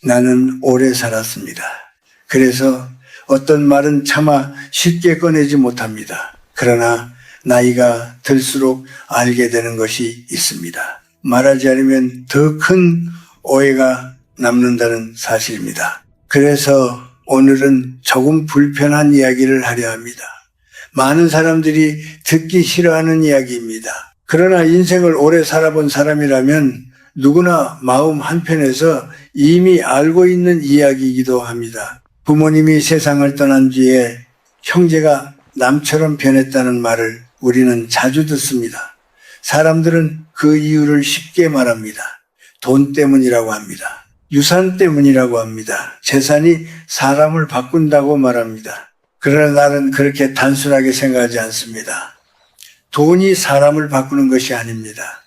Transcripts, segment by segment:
나는 오래 살았습니다. 그래서 어떤 말은 차마 쉽게 꺼내지 못합니다. 그러나 나이가 들수록 알게 되는 것이 있습니다. 말하지 않으면 더 큰 오해가 남는다는 사실입니다. 그래서 오늘은 조금 불편한 이야기를 하려 합니다. 많은 사람들이 듣기 싫어하는 이야기입니다. 그러나 인생을 오래 살아본 사람이라면 누구나 마음 한편에서 이미 알고 있는 이야기이기도 합니다. 부모님이 세상을 떠난 뒤에 형제가 남처럼 변했다는 말을 우리는 자주 듣습니다. 사람들은 그 이유를 쉽게 말합니다. 돈 때문이라고 합니다. 유산 때문이라고 합니다. 재산이 사람을 바꾼다고 말합니다. 그러나 나는 그렇게 단순하게 생각하지 않습니다. 돈이 사람을 바꾸는 것이 아닙니다.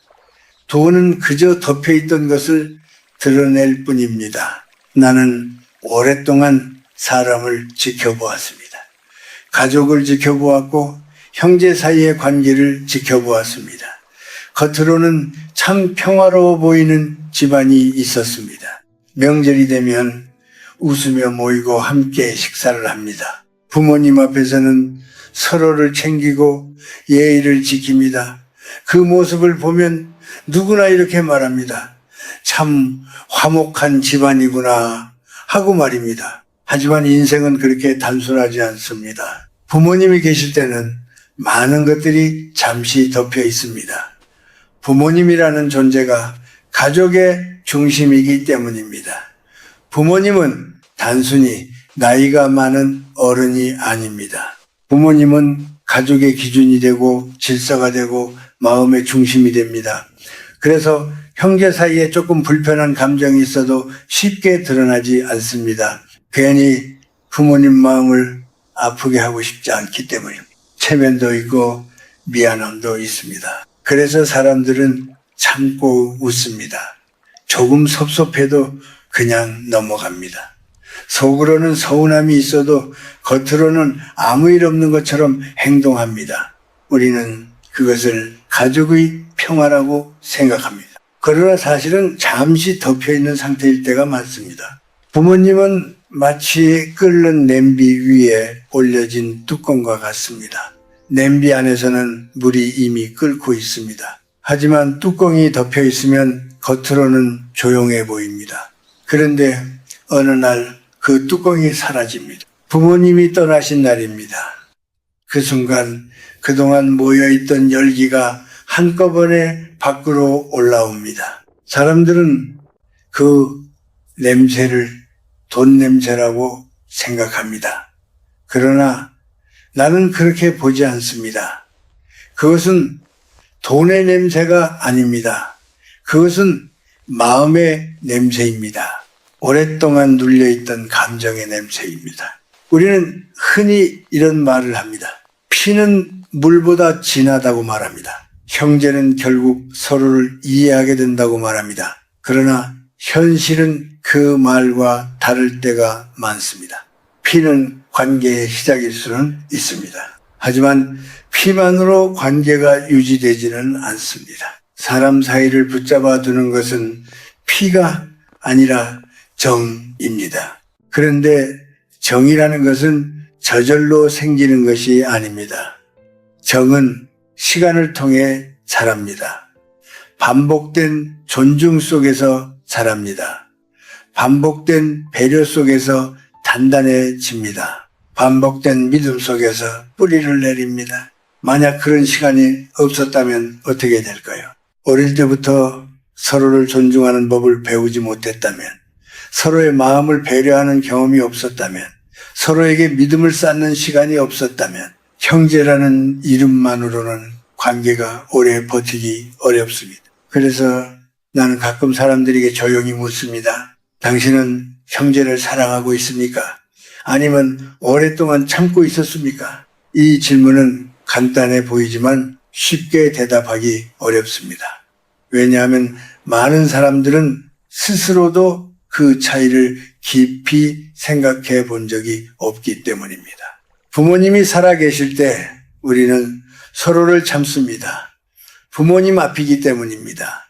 돈은 그저 덮여있던 것을 드러낼 뿐입니다. 나는 오랫동안 사람을 지켜보았습니다. 가족을 지켜보았고 형제 사이의 관계를 지켜보았습니다. 겉으로는 참 평화로워 보이는 집안이 있었습니다. 명절이 되면 웃으며 모이고 함께 식사를 합니다. 부모님 앞에서는 서로를 챙기고 예의를 지킵니다. 그 모습을 보면 누구나 이렇게 말합니다. 참 화목한 집안이구나 하고 말입니다. 하지만 인생은 그렇게 단순하지 않습니다. 부모님이 계실 때는 많은 것들이 잠시 덮여 있습니다. 부모님이라는 존재가 가족의 중심이기 때문입니다. 부모님은 단순히 나이가 많은 어른이 아닙니다. 부모님은 가족의 기준이 되고 질서가 되고 마음의 중심이 됩니다. 그래서 형제 사이에 조금 불편한 감정이 있어도 쉽게 드러나지 않습니다. 괜히 부모님 마음을 아프게 하고 싶지 않기 때문입니다. 체면도 있고 미안함도 있습니다. 그래서 사람들은 참고 웃습니다. 조금 섭섭해도 그냥 넘어갑니다. 속으로는 서운함이 있어도 겉으로는 아무 일 없는 것처럼 행동합니다. 우리는 그것을 가족의 평화라고 생각합니다. 그러나 사실은 잠시 덮여있는 상태일 때가 많습니다. 부모님은 마치 끓는 냄비 위에 올려진 뚜껑과 같습니다. 냄비 안에서는 물이 이미 끓고 있습니다. 하지만 뚜껑이 덮여 있으면 겉으로는 조용해 보입니다. 그런데 어느 날 그 뚜껑이 사라집니다. 부모님이 떠나신 날입니다. 그 순간 그동안 모여있던 열기가 한꺼번에 밖으로 올라옵니다. 사람들은 그 냄새를 돈 냄새라고 생각합니다. 그러나 나는 그렇게 보지 않습니다. 그것은 돈의 냄새가 아닙니다. 그것은 마음의 냄새입니다. 오랫동안 눌려있던 감정의 냄새입니다. 우리는 흔히 이런 말을 합니다. 피는 물보다 진하다고 말합니다. 형제는 결국 서로를 이해하게 된다고 말합니다. 그러나 현실은 그 말과 다를 때가 많습니다. 피는 관계의 시작일 수는 있습니다. 하지만 피만으로 관계가 유지되지는 않습니다. 사람 사이를 붙잡아 두는 것은 피가 아니라 정입니다. 그런데 정이라는 것은 저절로 생기는 것이 아닙니다. 정은 시간을 통해 자랍니다. 반복된 존중 속에서 자랍니다. 반복된 배려 속에서 단단해집니다. 반복된 믿음 속에서 뿌리를 내립니다. 만약 그런 시간이 없었다면 어떻게 될까요? 어릴 때부터 서로를 존중하는 법을 배우지 못했다면, 서로의 마음을 배려하는 경험이 없었다면, 서로에게 믿음을 쌓는 시간이 없었다면 형제라는 이름만으로는 관계가 오래 버티기 어렵습니다. 그래서 나는 가끔 사람들에게 조용히 묻습니다. 당신은 형제를 사랑하고 있습니까? 아니면 오랫동안 참고 있었습니까? 이 질문은 간단해 보이지만 쉽게 대답하기 어렵습니다. 왜냐하면 많은 사람들은 스스로도 그 차이를 깊이 생각해 본 적이 없기 때문입니다. 부모님이 살아계실 때 우리는 서로를 참습니다. 부모님 앞이기 때문입니다.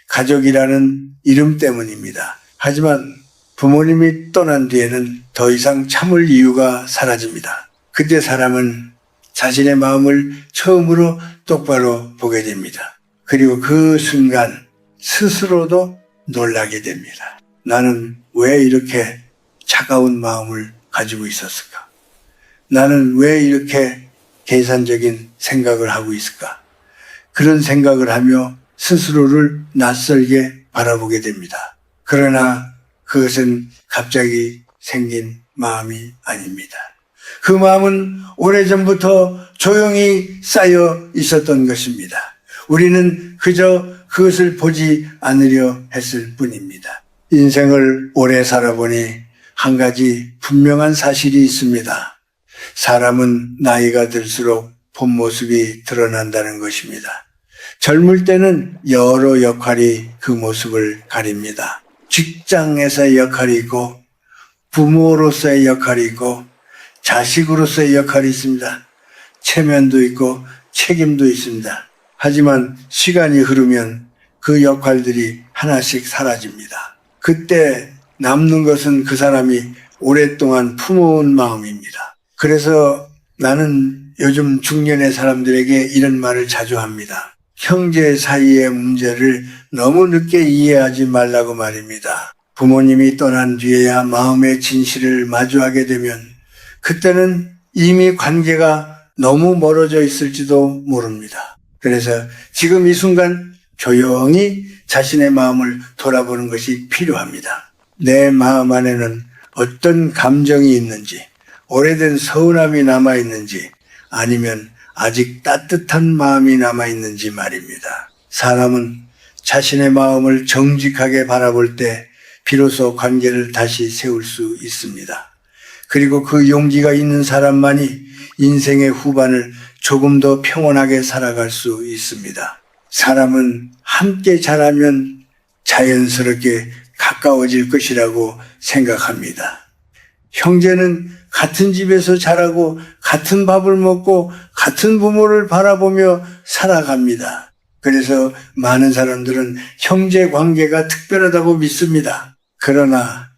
가족이라는 이름 때문입니다. 하지만 부모님이 떠난 뒤에는 더 이상 참을 이유가 사라집니다. 그때 사람은 자신의 마음을 처음으로 똑바로 보게 됩니다. 그리고 그 순간 스스로도 놀라게 됩니다. 나는 왜 이렇게 차가운 마음을 가지고 있었을까? 나는 왜 이렇게 계산적인 생각을 하고 있을까? 그런 생각을 하며 스스로를 낯설게 바라보게 됩니다. 그러나 그것은 갑자기 생긴 마음이 아닙니다. 그 마음은 오래전부터 조용히 쌓여 있었던 것입니다. 우리는 그저 그것을 보지 않으려 했을 뿐입니다. 인생을 오래 살아보니 한 가지 분명한 사실이 있습니다. 사람은 나이가 들수록 본 모습이 드러난다는 것입니다. 젊을 때는 여러 역할이 그 모습을 가립니다. 직장에서의 역할이 있고, 부모로서의 역할이 있고, 자식으로서의 역할이 있습니다. 체면도 있고 책임도 있습니다. 하지만 시간이 흐르면 그 역할들이 하나씩 사라집니다. 그때 남는 것은 그 사람이 오랫동안 품어온 마음입니다. 그래서 나는 요즘 중년의 사람들에게 이런 말을 자주 합니다. 형제 사이의 문제를 너무 늦게 이해하지 말라고 말입니다. 부모님이 떠난 뒤에야 마음의 진실을 마주하게 되면 그때는 이미 관계가 너무 멀어져 있을지도 모릅니다. 그래서 지금 이 순간 조용히 자신의 마음을 돌아보는 것이 필요합니다. 내 마음 안에는 어떤 감정이 있는지, 오래된 서운함이 남아있는지, 아니면 아직 따뜻한 마음이 남아있는지 말입니다. 사람은 자신의 마음을 정직하게 바라볼 때 비로소 관계를 다시 세울 수 있습니다. 그리고 그 용기가 있는 사람만이 인생의 후반을 조금 더 평온하게 살아갈 수 있습니다. 사람은 함께 자라면 자연스럽게 가까워질 것이라고 생각합니다. 형제는 같은 집에서 자라고 같은 밥을 먹고 같은 부모를 바라보며 살아갑니다. 그래서 많은 사람들은 형제 관계가 특별하다고 믿습니다. 그러나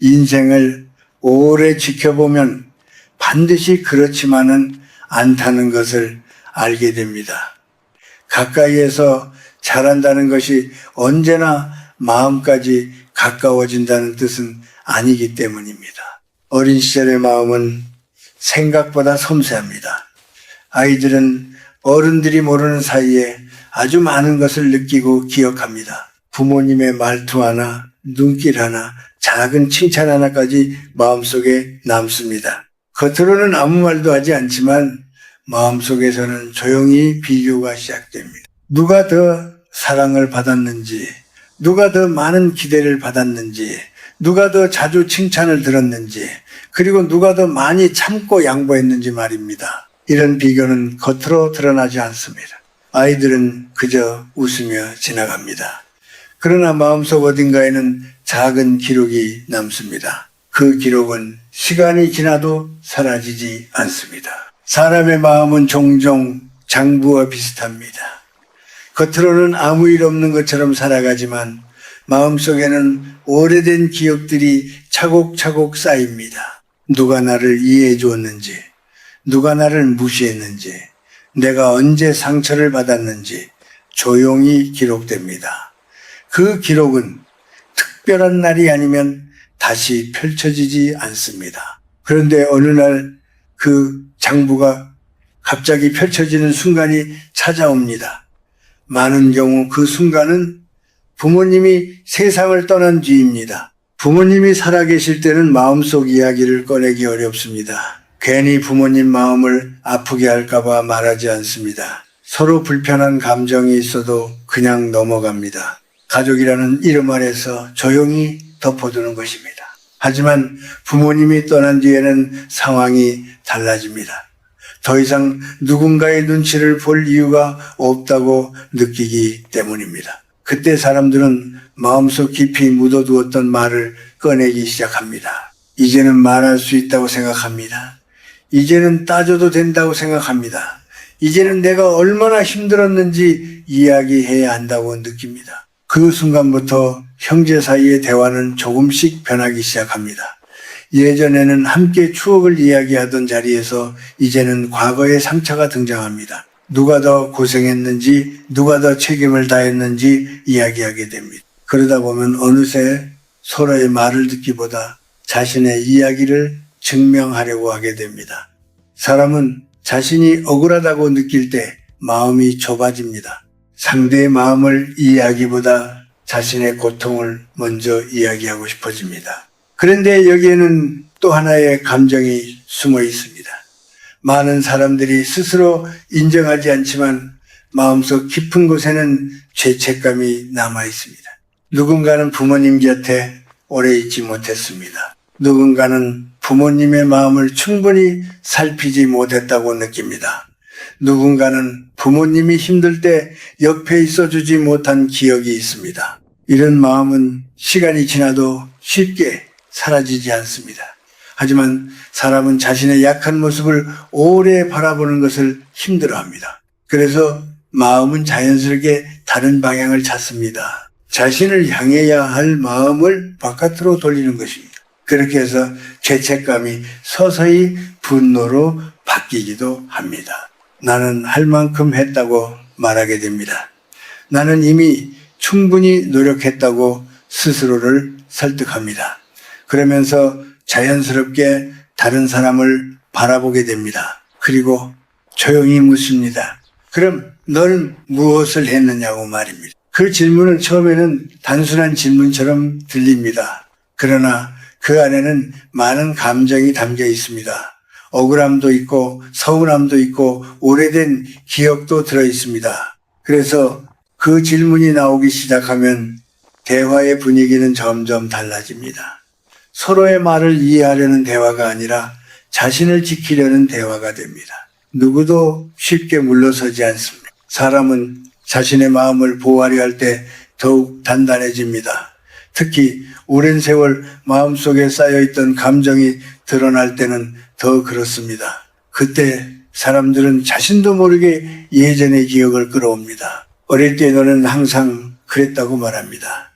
인생을 오래 지켜보면 반드시 그렇지만은 않다는 것을 알게 됩니다. 가까이에서 자란다는 것이 언제나 마음까지 가까워진다는 뜻은 아니기 때문입니다. 어린 시절의 마음은 생각보다 섬세합니다. 아이들은 어른들이 모르는 사이에 아주 많은 것을 느끼고 기억합니다. 부모님의 말투 하나, 눈길 하나, 작은 칭찬 하나까지 마음속에 남습니다. 겉으로는 아무 말도 하지 않지만 마음속에서는 조용히 비교가 시작됩니다. 누가 더 사랑을 받았는지, 누가 더 많은 기대를 받았는지, 누가 더 자주 칭찬을 들었는지, 그리고 누가 더 많이 참고 양보했는지 말입니다. 이런 비교는 겉으로 드러나지 않습니다. 아이들은 그저 웃으며 지나갑니다. 그러나 마음속 어딘가에는 작은 기록이 남습니다. 그 기록은 시간이 지나도 사라지지 않습니다. 사람의 마음은 종종 장부와 비슷합니다. 겉으로는 아무 일 없는 것처럼 살아가지만 마음속에는 오래된 기억들이 차곡차곡 쌓입니다. 누가 나를 이해해 주었는지, 누가 나를 무시했는지, 내가 언제 상처를 받았는지 조용히 기록됩니다. 그 기록은 특별한 날이 아니면 다시 펼쳐지지 않습니다. 그런데 어느 날 그 장부가 갑자기 펼쳐지는 순간이 찾아옵니다. 많은 경우 그 순간은 부모님이 세상을 떠난 뒤입니다. 부모님이 살아계실 때는 마음속 이야기를 꺼내기 어렵습니다. 괜히 부모님 마음을 아프게 할까봐 말하지 않습니다. 서로 불편한 감정이 있어도 그냥 넘어갑니다. 가족이라는 이름 아래서 조용히 덮어두는 것입니다. 하지만 부모님이 떠난 뒤에는 상황이 달라집니다. 더 이상 누군가의 눈치를 볼 이유가 없다고 느끼기 때문입니다. 그때 사람들은 마음속 깊이 묻어두었던 말을 꺼내기 시작합니다. 이제는 말할 수 있다고 생각합니다. 이제는 따져도 된다고 생각합니다. 이제는 내가 얼마나 힘들었는지 이야기해야 한다고 느낍니다. 그 순간부터 형제 사이의 대화는 조금씩 변하기 시작합니다. 예전에는 함께 추억을 이야기하던 자리에서 이제는 과거의 상처가 등장합니다. 누가 더 고생했는지, 누가 더 책임을 다했는지 이야기하게 됩니다. 그러다 보면 어느새 서로의 말을 듣기보다 자신의 이야기를 증명하려고 하게 됩니다. 사람은 자신이 억울하다고 느낄 때 마음이 좁아집니다. 상대의 마음을 이해하기보다 자신의 고통을 먼저 이야기하고 싶어집니다. 그런데 여기에는 또 하나의 감정이 숨어 있습니다. 많은 사람들이 스스로 인정하지 않지만 마음속 깊은 곳에는 죄책감이 남아 있습니다. 누군가는 부모님 곁에 오래 있지 못했습니다. 누군가는 부모님의 마음을 충분히 살피지 못했다고 느낍니다. 누군가는 부모님이 힘들 때 옆에 있어주지 못한 기억이 있습니다. 이런 마음은 시간이 지나도 쉽게 사라지지 않습니다. 하지만 사람은 자신의 약한 모습을 오래 바라보는 것을 힘들어합니다. 그래서 마음은 자연스럽게 다른 방향을 찾습니다. 자신을 향해야 할 마음을 바깥으로 돌리는 것입니다. 그렇게 해서 죄책감이 서서히 분노로 바뀌기도 합니다. 나는 할 만큼 했다고 말하게 됩니다. 나는 이미 충분히 노력했다고 스스로를 설득합니다. 그러면서 자연스럽게 다른 사람을 바라보게 됩니다. 그리고 조용히 묻습니다. 그럼 너는 무엇을 했느냐고 말입니다. 그 질문은 처음에는 단순한 질문처럼 들립니다. 그러나 그 안에는 많은 감정이 담겨 있습니다. 억울함도 있고 서운함도 있고 오래된 기억도 들어 있습니다. 그래서 그 질문이 나오기 시작하면 대화의 분위기는 점점 달라집니다. 서로의 말을 이해하려는 대화가 아니라 자신을 지키려는 대화가 됩니다. 누구도 쉽게 물러서지 않습니다. 사람은 자신의 마음을 보호하려 할 때 더욱 단단해집니다. 특히 오랜 세월 마음속에 쌓여있던 감정이 드러날 때는 더 그렇습니다. 그때 사람들은 자신도 모르게 예전의 기억을 끌어옵니다. 어릴 때 너는 항상 그랬다고 말합니다.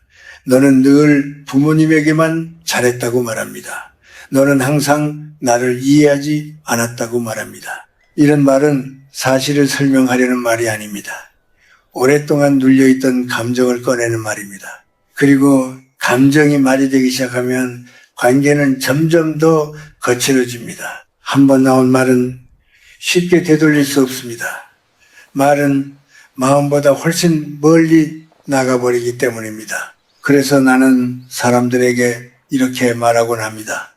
너는 늘 부모님에게만 잘했다고 말합니다. 너는 항상 나를 이해하지 않았다고 말합니다. 이런 말은 사실을 설명하려는 말이 아닙니다. 오랫동안 눌려있던 감정을 꺼내는 말입니다. 그리고 감정이 말이 되기 시작하면 관계는 점점 더 거칠어집니다. 한번 나온 말은 쉽게 되돌릴 수 없습니다. 말은 마음보다 훨씬 멀리 나가버리기 때문입니다. 그래서 나는 사람들에게 이렇게 말하곤 합니다.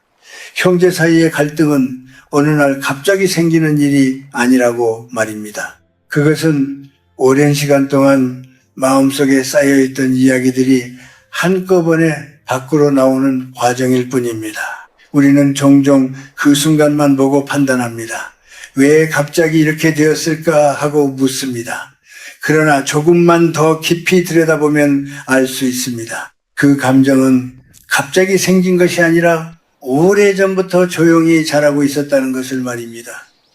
형제 사이의 갈등은 어느 날 갑자기 생기는 일이 아니라고 말입니다. 그것은 오랜 시간 동안 마음속에 쌓여있던 이야기들이 한꺼번에 밖으로 나오는 과정일 뿐입니다. 우리는 종종 그 순간만 보고 판단합니다. 왜 갑자기 이렇게 되었을까 하고 묻습니다. 그러나 조금만 더 깊이 들여다보면 알 수 있습니다. 그 감정은 갑자기 생긴 것이 아니라 오래전부터 조용히 자라고 있었다는 것을 말입니다.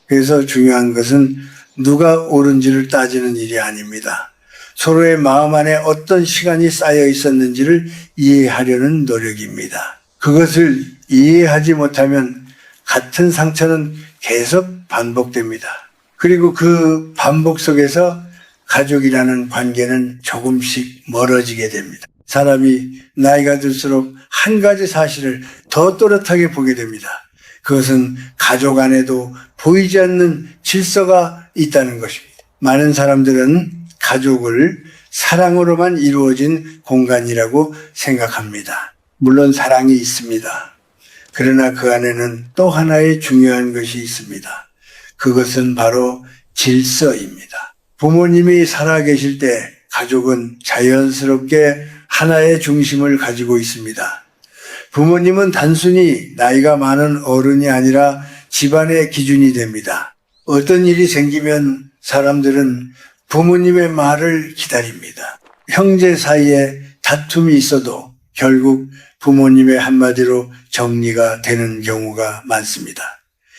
그래서 중요한 것은 누가 옳은지를 따지는 일이 아닙니다. 서로의 마음 안에 어떤 시간이 쌓여 있었는지를 이해하려는 노력입니다. 그것을 이해하지 못하면 같은 상처는 계속 반복됩니다. 그리고 그 반복 속에서 가족이라는 관계는 조금씩 멀어지게 됩니다. 사람이 나이가 들수록 한 가지 사실을 더 또렷하게 보게 됩니다. 그것은 가족 안에도 보이지 않는 질서가 있다는 것입니다. 많은 사람들은 가족을 사랑으로만 이루어진 공간이라고 생각합니다. 물론 사랑이 있습니다. 그러나 그 안에는 또 하나의 중요한 것이 있습니다. 그것은 바로 질서입니다. 부모님이 살아계실 때 가족은 자연스럽게 하나의 중심을 가지고 있습니다. 부모님은 단순히 나이가 많은 어른이 아니라 집안의 기준이 됩니다. 어떤 일이 생기면 사람들은 부모님의 말을 기다립니다. 형제 사이에 다툼이 있어도 결국 부모님의 한마디로 정리가 되는 경우가 많습니다.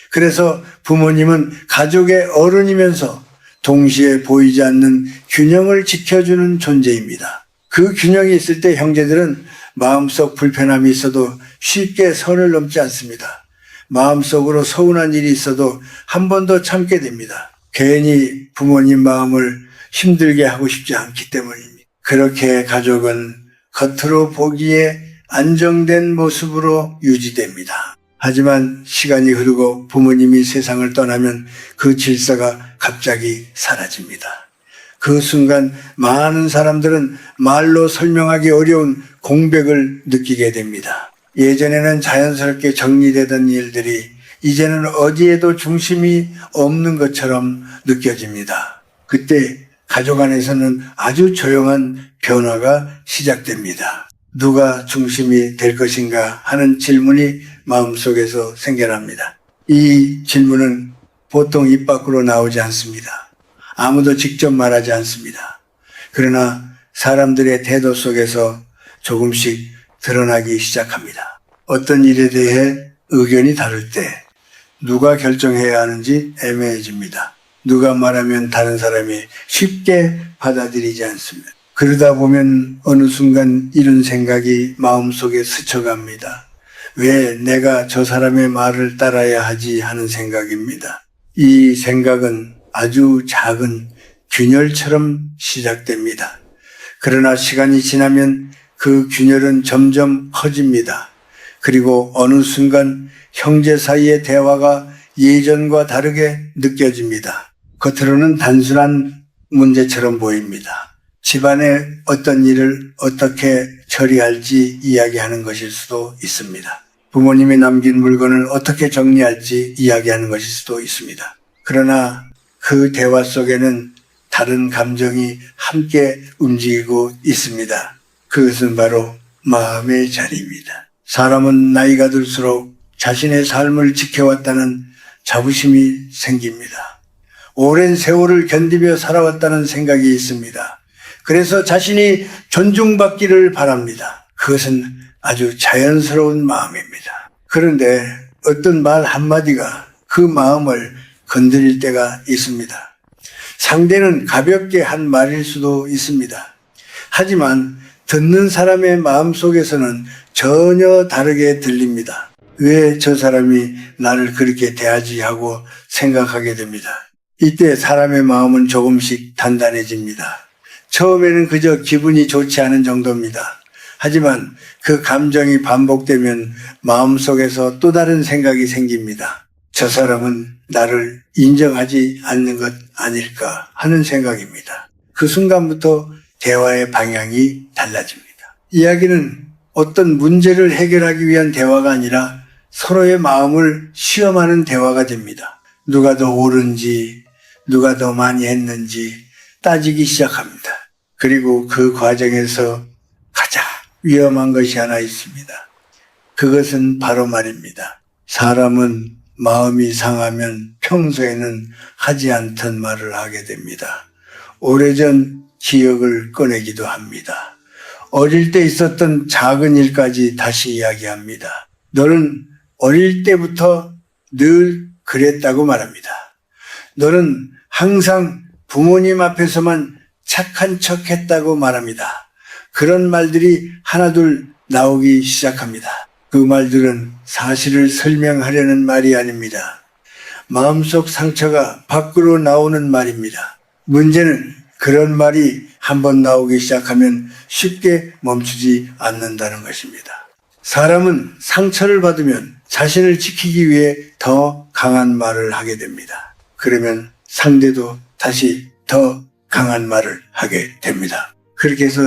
그래서 부모님은 가족의 어른이면서 동시에 보이지 않는 균형을 지켜주는 존재입니다. 그 그 균형이 있을 때 형제들은 마음속 불편함이 있어도 쉽게 선을 넘지 않습니다. 마음속으로 서운한 일이 있어도 한 번 더 참게 됩니다. 괜히 부모님 마음을 힘들게 하고 싶지 않기 때문입니다. 그렇게 가족은 겉으로 보기에 안정된 모습으로 유지됩니다. 하지만 시간이 흐르고 부모님이 세상을 떠나면 그 질서가 갑자기 사라집니다. 그 순간 많은 사람들은 말로 설명하기 어려운 공백을 느끼게 됩니다. 예전에는 자연스럽게 정리되던 일들이 이제는 어디에도 중심이 없는 것처럼 느껴집니다. 그때 가족 안에서는 아주 조용한 변화가 시작됩니다. 누가 중심이 될 것인가 하는 질문이 마음속에서 생겨납니다. 이 질문은 보통 입 밖으로 나오지 않습니다. 아무도 직접 말하지 않습니다. 그러나 사람들의 태도 속에서 조금씩 드러나기 시작합니다. 어떤 일에 대해 의견이 다를 때 누가 결정해야 하는지 애매해집니다. 누가 말하면 다른 사람이 쉽게 받아들이지 않습니다. 그러다 보면 어느 순간 이런 생각이 마음속에 스쳐갑니다. 왜 내가 저 사람의 말을 따라야 하지 하는 생각입니다. 이 생각은 아주 작은 균열처럼 시작됩니다. 그러나 시간이 지나면 그 균열은 점점 커집니다. 그리고 어느 순간 형제 사이의 대화가 예전과 다르게 느껴집니다. 겉으로는 단순한 문제처럼 보입니다. 집안의 어떤 일을 어떻게 처리할지 이야기하는 것일 수도 있습니다. 부모님이 남긴 물건을 어떻게 정리할지 이야기하는 것일 수도 있습니다. 그러나 그 대화 속에는 다른 감정이 함께 움직이고 있습니다. 그것은 바로 마음의 자리입니다. 사람은 나이가 들수록 자신의 삶을 지켜왔다는 자부심이 생깁니다. 오랜 세월을 견디며 살아왔다는 생각이 있습니다. 그래서 자신이 존중받기를 바랍니다. 그것은 아주 자연스러운 마음입니다. 그런데 어떤 말 한마디가 그 마음을 건드릴 때가 있습니다. 상대는 가볍게 한 말일 수도 있습니다. 하지만 듣는 사람의 마음속에서는 전혀 다르게 들립니다. 왜 저 사람이 나를 그렇게 대하지 하고 생각하게 됩니다. 이때 사람의 마음은 조금씩 단단해집니다. 처음에는 그저 기분이 좋지 않은 정도입니다. 하지만 그 감정이 반복되면 마음속에서 또 다른 생각이 생깁니다. 저 사람은 나를 인정하지 않는 것 아닐까 하는 생각입니다. 그 순간부터 대화의 방향이 달라집니다. 이야기는 어떤 문제를 해결하기 위한 대화가 아니라 서로의 마음을 시험하는 대화가 됩니다. 누가 더 옳은지, 누가 더 많이 했는지 따지기 시작합니다. 그리고 그 과정에서 가장 위험한 것이 하나 있습니다. 그것은 바로 말입니다. 사람은 마음이 상하면 평소에는 하지 않던 말을 하게 됩니다. 오래전 기억을 꺼내기도 합니다. 어릴 때 있었던 작은 일까지 다시 이야기합니다. 너는 어릴 때부터 늘 그랬다고 말합니다. 너는 항상 부모님 앞에서만 착한 척 했다고 말합니다. 그런 말들이 하나둘 나오기 시작합니다. 그 말들은 사실을 설명하려는 말이 아닙니다. 마음속 상처가 밖으로 나오는 말입니다. 문제는 그런 말이 한번 나오기 시작하면 쉽게 멈추지 않는다는 것입니다. 사람은 상처를 받으면 자신을 지키기 위해 더 강한 말을 하게 됩니다. 그러면 상대도 다시 더 강한 말을 하게 됩니다. 그렇게 해서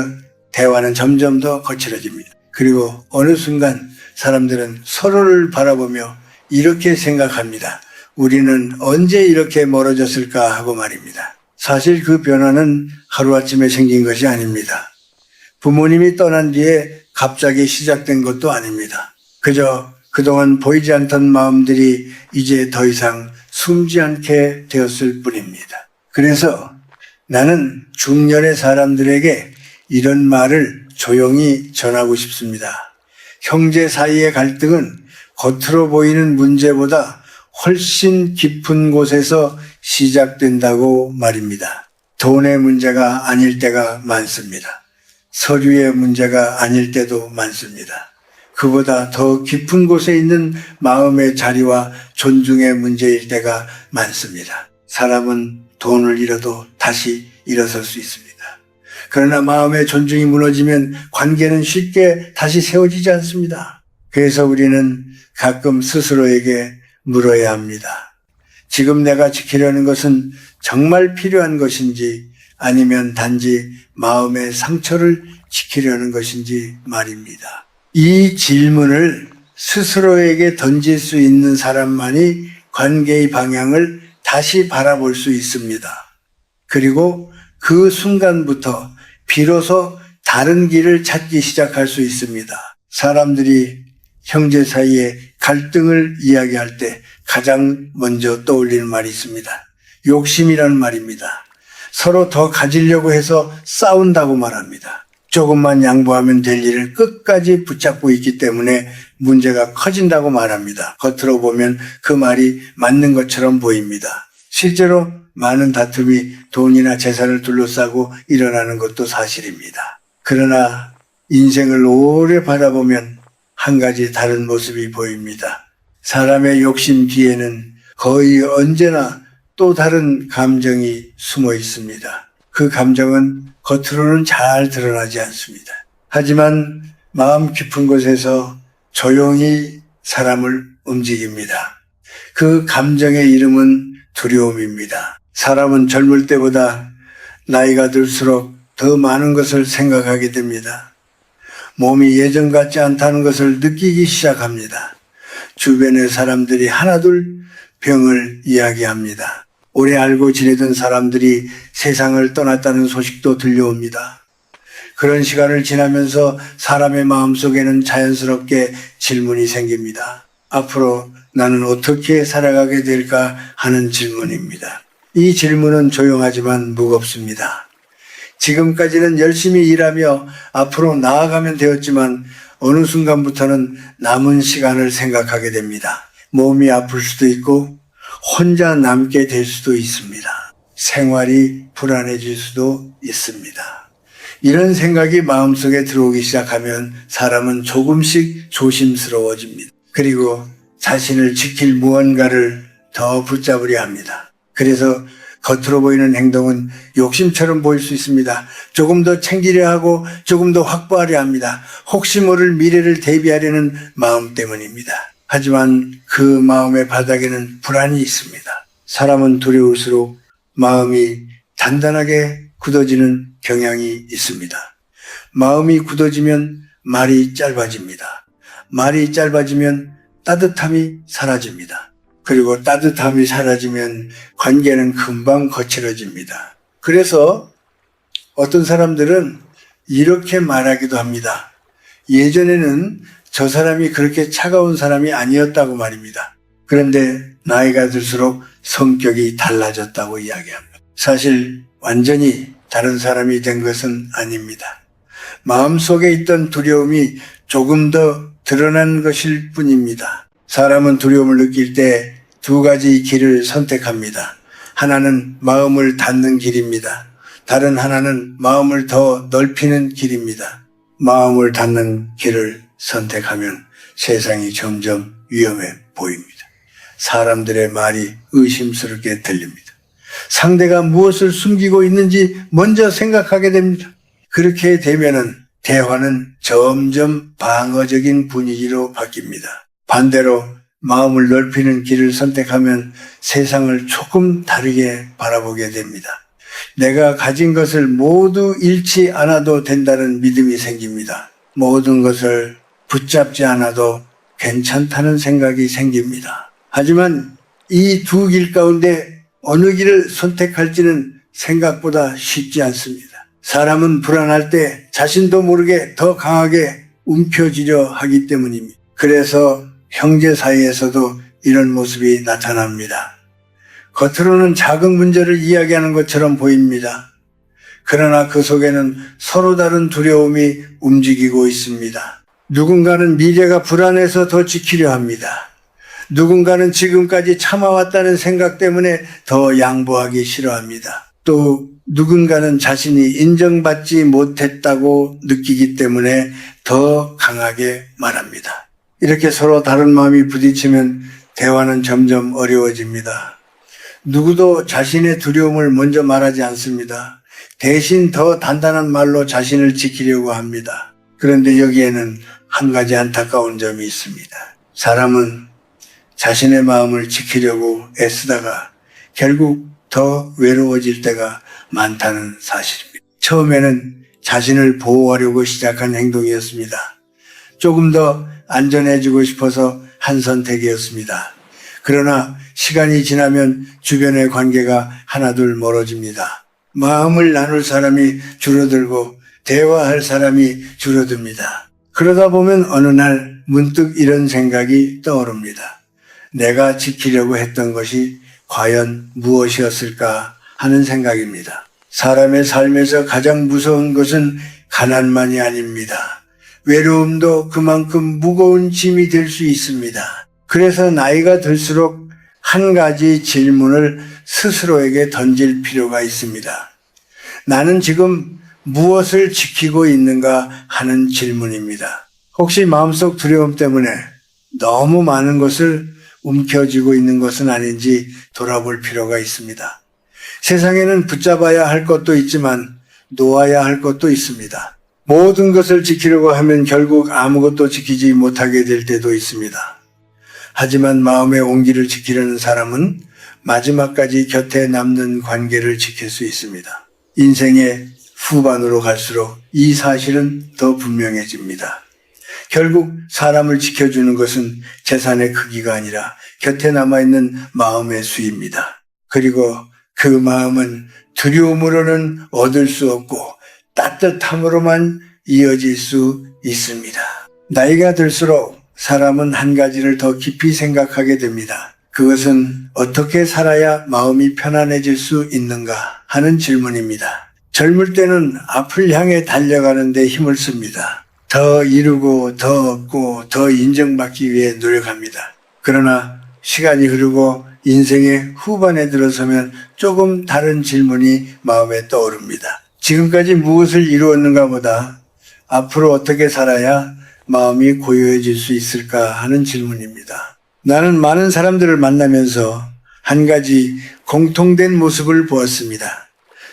대화는 점점 더 거칠어집니다. 그리고 어느 순간 사람들은 서로를 바라보며 이렇게 생각합니다. 우리는 언제 이렇게 멀어졌을까 하고 말입니다. 사실 그 변화는 하루아침에 생긴 것이 아닙니다. 부모님이 떠난 뒤에 갑자기 시작된 것도 아닙니다. 그저 그동안 보이지 않던 마음들이 이제 더 이상 숨지 않게 되었을 뿐입니다. 그래서 나는 중년의 사람들에게 이런 말을 조용히 전하고 싶습니다. 형제 사이의 갈등은 겉으로 보이는 문제보다 훨씬 깊은 곳에서 시작된다고 말입니다. 돈의 문제가 아닐 때가 많습니다. 서류의 문제가 아닐 때도 많습니다. 그보다 더 깊은 곳에 있는 마음의 자리와 존중의 문제일 때가 많습니다. 사람은 돈을 잃어도 다시 일어설 수 있습니다. 그러나 마음의 존중이 무너지면 관계는 쉽게 다시 세워지지 않습니다. 그래서 우리는 가끔 스스로에게 물어야 합니다. 지금 내가 지키려는 것은 정말 필요한 것인지 아니면 단지 마음의 상처를 지키려는 것인지 말입니다. 이 질문을 스스로에게 던질 수 있는 사람만이 관계의 방향을 다시 바라볼 수 있습니다. 그리고 그 순간부터 비로소 다른 길을 찾기 시작할 수 있습니다. 사람들이 형제 사이에 갈등을 이야기할 때 가장 먼저 떠올리는 말이 있습니다. 욕심이라는 말입니다. 서로 더 가지려고 해서 싸운다고 말합니다. 조금만 양보하면 될 일을 끝까지 붙잡고 있기 때문에 문제가 커진다고 말합니다. 겉으로 보면 그 말이 맞는 것처럼 보입니다. 실제로 많은 다툼이 돈이나 재산을 둘러싸고 일어나는 것도 사실입니다. 그러나 인생을 오래 바라보면 한 가지 다른 모습이 보입니다. 사람의 욕심 뒤에는 거의 언제나 또 다른 감정이 숨어 있습니다. 그 감정은 겉으로는 잘 드러나지 않습니다. 하지만 마음 깊은 곳에서 조용히 사람을 움직입니다. 그 감정의 이름은 두려움입니다. 사람은 젊을 때보다 나이가 들수록 더 많은 것을 생각하게 됩니다. 몸이 예전 같지 않다는 것을 느끼기 시작합니다. 주변의 사람들이 하나둘 병을 이야기합니다. 오래 알고 지내던 사람들이 세상을 떠났다는 소식도 들려옵니다. 그런 시간을 지나면서 사람의 마음속에는 자연스럽게 질문이 생깁니다. 앞으로 나는 어떻게 살아가게 될까 하는 질문입니다. 이 질문은 조용하지만 무겁습니다. 지금까지는 열심히 일하며 앞으로 나아가면 되었지만 어느 순간부터는 남은 시간을 생각하게 됩니다. 몸이 아플 수도 있고 혼자 남게 될 수도 있습니다. 생활이 불안해질 수도 있습니다. 이런 생각이 마음속에 들어오기 시작하면 사람은 조금씩 조심스러워집니다. 그리고 자신을 지킬 무언가를 더 붙잡으려 합니다. 그래서 겉으로 보이는 행동은 욕심처럼 보일 수 있습니다. 조금 더 챙기려 하고 조금 더 확보하려 합니다. 혹시 모를 미래를 대비하려는 마음 때문입니다. 하지만 그 마음의 바닥에는 불안이 있습니다. 사람은 두려울수록 마음이 단단하게 굳어지는 경향이 있습니다. 마음이 굳어지면 말이 짧아집니다. 말이 짧아지면 따뜻함이 사라집니다. 그리고 따뜻함이 사라지면 관계는 금방 거칠어집니다. 그래서 어떤 사람들은 이렇게 말하기도 합니다. 예전에는 저 사람이 그렇게 차가운 사람이 아니었다고 말입니다. 그런데 나이가 들수록 성격이 달라졌다고 이야기합니다. 사실 완전히 다른 사람이 된 것은 아닙니다. 마음속에 있던 두려움이 조금 더 드러난 것일 뿐입니다. 사람은 두려움을 느낄 때 두 가지 길을 선택합니다. 하나는 마음을 닫는 길입니다. 다른 하나는 마음을 더 넓히는 길입니다. 마음을 닫는 길을 선택하면 세상이 점점 위험해 보입니다. 사람들의 말이 의심스럽게 들립니다. 상대가 무엇을 숨기고 있는지 먼저 생각하게 됩니다. 그렇게 되면은 대화는 점점 방어적인 분위기로 바뀝니다. 반대로 마음을 넓히는 길을 선택하면 세상을 조금 다르게 바라보게 됩니다. 내가 가진 것을 모두 잃지 않아도 된다는 믿음이 생깁니다. 모든 것을 붙잡지 않아도 괜찮다는 생각이 생깁니다. 하지만 이 두 길 가운데 어느 길을 선택할지는 생각보다 쉽지 않습니다. 사람은 불안할 때 자신도 모르게 더 강하게 움켜쥐려 하기 때문입니다. 그래서 형제 사이에서도 이런 모습이 나타납니다. 겉으로는 작은 문제를 이야기하는 것처럼 보입니다. 그러나 그 속에는 서로 다른 두려움이 움직이고 있습니다. 누군가는 미래가 불안해서 더 지키려 합니다. 누군가는 지금까지 참아왔다는 생각 때문에 더 양보하기 싫어합니다. 또 누군가는 자신이 인정받지 못했다고 느끼기 때문에 더 강하게 말합니다. 이렇게 서로 다른 마음이 부딪히면 대화는 점점 어려워집니다. 누구도 자신의 두려움을 먼저 말하지 않습니다. 대신 더 단단한 말로 자신을 지키려고 합니다. 그런데 여기에는 한 가지 안타까운 점이 있습니다. 사람은 자신의 마음을 지키려고 애쓰다가 결국 더 외로워질 때가 많다는 사실입니다. 처음에는 자신을 보호하려고 시작한 행동이었습니다. 조금 더 안전해지고 싶어서 한 선택이었습니다. 그러나 시간이 지나면 주변의 관계가 하나둘 멀어집니다. 마음을 나눌 사람이 줄어들고 대화할 사람이 줄어듭니다. 그러다 보면 어느 날 문득 이런 생각이 떠오릅니다. 내가 지키려고 했던 것이 과연 무엇이었을까 하는 생각입니다. 사람의 삶에서 가장 무서운 것은 가난만이 아닙니다. 외로움도 그만큼 무거운 짐이 될 수 있습니다. 그래서 나이가 들수록 한 가지 질문을 스스로에게 던질 필요가 있습니다. 나는 지금 무엇을 지키고 있는가 하는 질문입니다. 혹시 마음속 두려움 때문에 너무 많은 것을 움켜쥐고 있는 것은 아닌지 돌아볼 필요가 있습니다. 세상에는 붙잡아야 할 것도 있지만 놓아야 할 것도 있습니다. 모든 것을 지키려고 하면 결국 아무것도 지키지 못하게 될 때도 있습니다. 하지만 마음의 온기를 지키려는 사람은 마지막까지 곁에 남는 관계를 지킬 수 있습니다. 인생의 후반으로 갈수록 이 사실은 더 분명해집니다. 결국 사람을 지켜주는 것은 재산의 크기가 아니라 곁에 남아있는 마음의 수입니다. 그리고 그 마음은 두려움으로는 얻을 수 없고 따뜻함으로만 이어질 수 있습니다. 나이가 들수록 사람은 한 가지를 더 깊이 생각하게 됩니다. 그것은 어떻게 살아야 마음이 편안해질 수 있는가 하는 질문입니다. 젊을 때는 앞을 향해 달려가는 데 힘을 씁니다. 더 이루고 더 얻고 더 인정받기 위해 노력합니다. 그러나 시간이 흐르고 인생의 후반에 들어서면 조금 다른 질문이 마음에 떠오릅니다. 지금까지 무엇을 이루었는가 보다 앞으로 어떻게 살아야 마음이 고요해질 수 있을까 하는 질문입니다. 나는 많은 사람들을 만나면서 한 가지 공통된 모습을 보았습니다.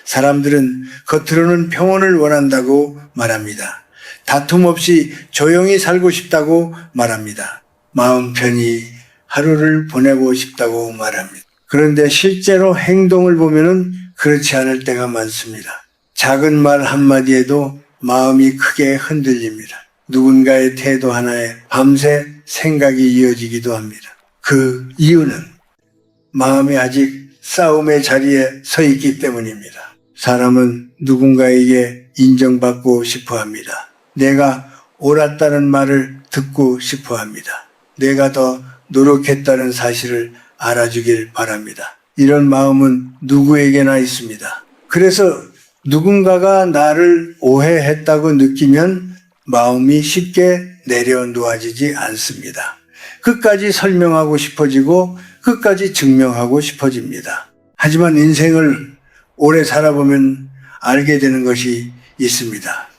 사람들은 겉으로는 평온을 원한다고 말합니다. 다툼 없이 조용히 살고 싶다고 말합니다. 마음 편히 하루를 보내고 싶다고 말합니다. 그런데 실제로 행동을 보면은 그렇지 않을 때가 많습니다. 작은 말 한마디에도 마음이 크게 흔들립니다. 누군가의 태도 하나에 밤새 생각이 이어지기도 합니다. 그 이유는 마음이 아직 싸움의 자리에 서 있기 때문입니다. 사람은 누군가에게 인정받고 싶어 합니다. 내가 옳았다는 말을 듣고 싶어 합니다. 내가 더 노력했다는 사실을 알아주길 바랍니다. 이런 마음은 누구에게나 있습니다. 그래서 누군가가 나를 오해했다고 느끼면 마음이 쉽게 내려놓아지지 않습니다. 끝까지 설명하고 싶어지고 끝까지 증명하고 싶어집니다. 하지만 인생을 오래 살아보면 알게 되는 것이 있습니다.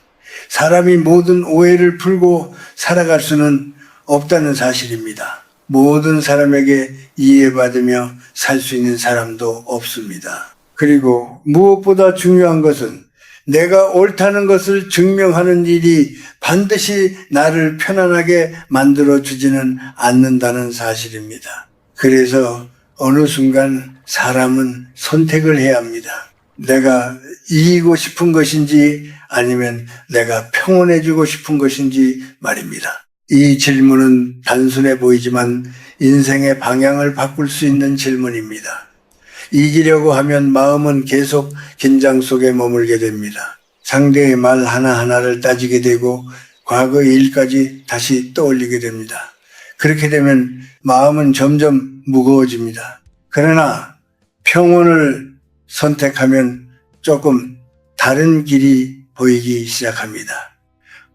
사람이 모든 오해를 풀고 살아갈 수는 없다는 사실입니다. 모든 사람에게 이해받으며 살 수 있는 사람도 없습니다. 그리고 무엇보다 중요한 것은 내가 옳다는 것을 증명하는 일이 반드시 나를 편안하게 만들어주지는 않는다는 사실입니다. 그래서 어느 순간 사람은 선택을 해야 합니다. 내가 이기고 싶은 것인지 아니면 내가 평온해지고 싶은 것인지 말입니다. 이 질문은 단순해 보이지만 인생의 방향을 바꿀 수 있는 질문입니다. 이기려고 하면 마음은 계속 긴장 속에 머물게 됩니다. 상대의 말 하나하나를 따지게 되고 과거의 일까지 다시 떠올리게 됩니다. 그렇게 되면 마음은 점점 무거워집니다. 그러나 평온을 선택하면 조금 다른 길이 보이기 시작합니다.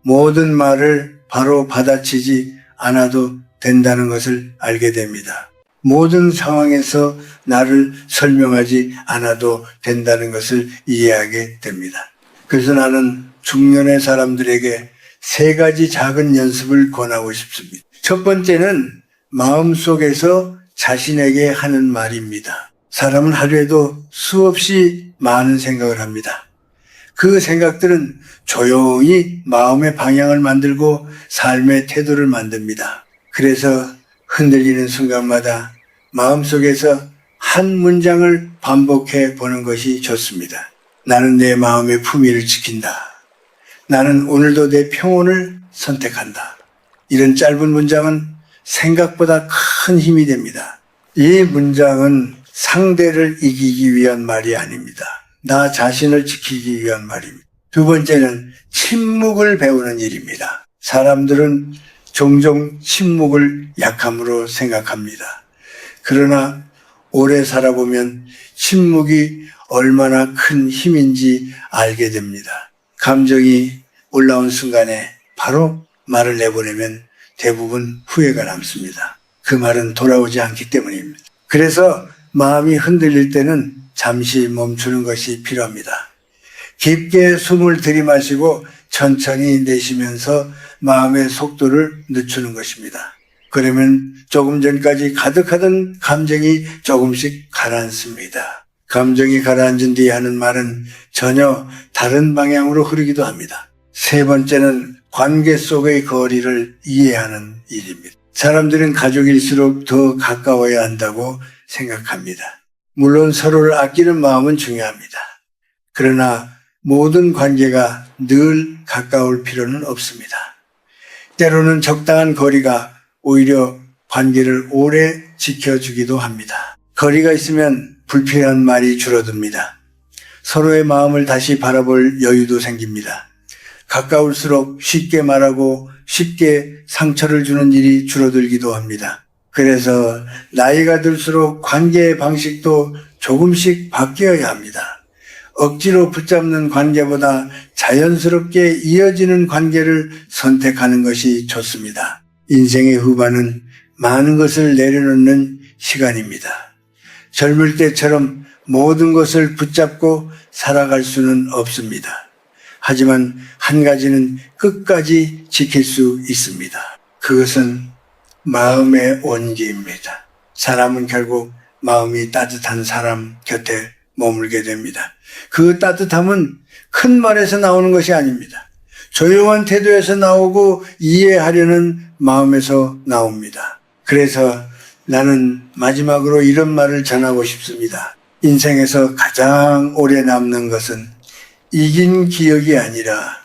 모든 말을 바로 받아치지 않아도 된다는 것을 알게 됩니다. 모든 상황에서 나를 설명하지 않아도 된다는 것을 이해하게 됩니다. 그래서 나는 중년의 사람들에게 3가지 작은 연습을 권하고 싶습니다. 첫 번째는 마음속에서 자신에게 하는 말입니다. 사람은 하루에도 수없이 많은 생각을 합니다. 그 생각들은 조용히 마음의 방향을 만들고 삶의 태도를 만듭니다. 그래서 흔들리는 순간마다 마음속에서 한 문장을 반복해 보는 것이 좋습니다. 나는 내 마음의 품위를 지킨다. 나는 오늘도 내 평온을 선택한다. 이런 짧은 문장은 생각보다 큰 힘이 됩니다. 이 문장은 상대를 이기기 위한 말이 아닙니다. 나 자신을 지키기 위한 말입니다. 두 번째는 침묵을 배우는 일입니다. 사람들은 종종 침묵을 약함으로 생각합니다. 그러나 오래 살아보면 침묵이 얼마나 큰 힘인지 알게 됩니다. 감정이 올라온 순간에 바로 말을 내보내면 대부분 후회가 남습니다. 그 말은 돌아오지 않기 때문입니다. 그래서 마음이 흔들릴 때는 잠시 멈추는 것이 필요합니다. 깊게 숨을 들이마시고 천천히 내쉬면서 마음의 속도를 늦추는 것입니다. 그러면 조금 전까지 가득하던 감정이 조금씩 가라앉습니다. 감정이 가라앉은 뒤에 하는 말은 전혀 다른 방향으로 흐르기도 합니다. 세 번째는 관계 속의 거리를 이해하는 일입니다. 사람들은 가족일수록 더 가까워야 한다고 생각합니다. 물론 서로를 아끼는 마음은 중요합니다. 그러나 모든 관계가 늘 가까울 필요는 없습니다. 때로는 적당한 거리가 오히려 관계를 오래 지켜주기도 합니다. 거리가 있으면 불필요한 말이 줄어듭니다. 서로의 마음을 다시 바라볼 여유도 생깁니다. 가까울수록 쉽게 말하고 쉽게 상처를 주는 일이 줄어들기도 합니다. 그래서 나이가 들수록 관계의 방식도 조금씩 바뀌어야 합니다. 억지로 붙잡는 관계보다 자연스럽게 이어지는 관계를 선택하는 것이 좋습니다. 인생의 후반은 많은 것을 내려놓는 시간입니다. 젊을 때처럼 모든 것을 붙잡고 살아갈 수는 없습니다. 하지만 한 가지는 끝까지 지킬 수 있습니다. 그것은 마음의 온기입니다. 사람은 결국 마음이 따뜻한 사람 곁에 머물게 됩니다. 그 따뜻함은 큰 말에서 나오는 것이 아닙니다. 조용한 태도에서 나오고 이해하려는 마음에서 나옵니다. 그래서 나는 마지막으로 이런 말을 전하고 싶습니다. 인생에서 가장 오래 남는 것은 이긴 기억이 아니라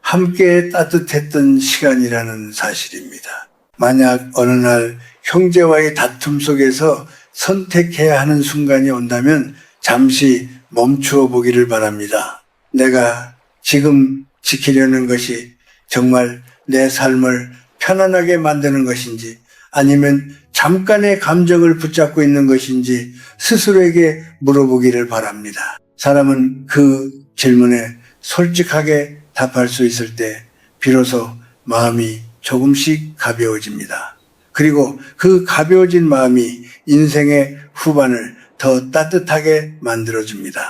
함께 따뜻했던 시간이라는 사실입니다. 만약 어느 날 형제와의 다툼 속에서 선택해야 하는 순간이 온다면 잠시 멈추어 보기를 바랍니다. 내가 지금 지키려는 것이 정말 내 삶을 편안하게 만드는 것인지 아니면 잠깐의 감정을 붙잡고 있는 것인지 스스로에게 물어보기를 바랍니다. 사람은 그 질문에 솔직하게 답할 수 있을 때 비로소 마음이 조금씩 가벼워집니다. 그리고 그 가벼워진 마음이 인생의 후반을 더 따뜻하게 만들어줍니다.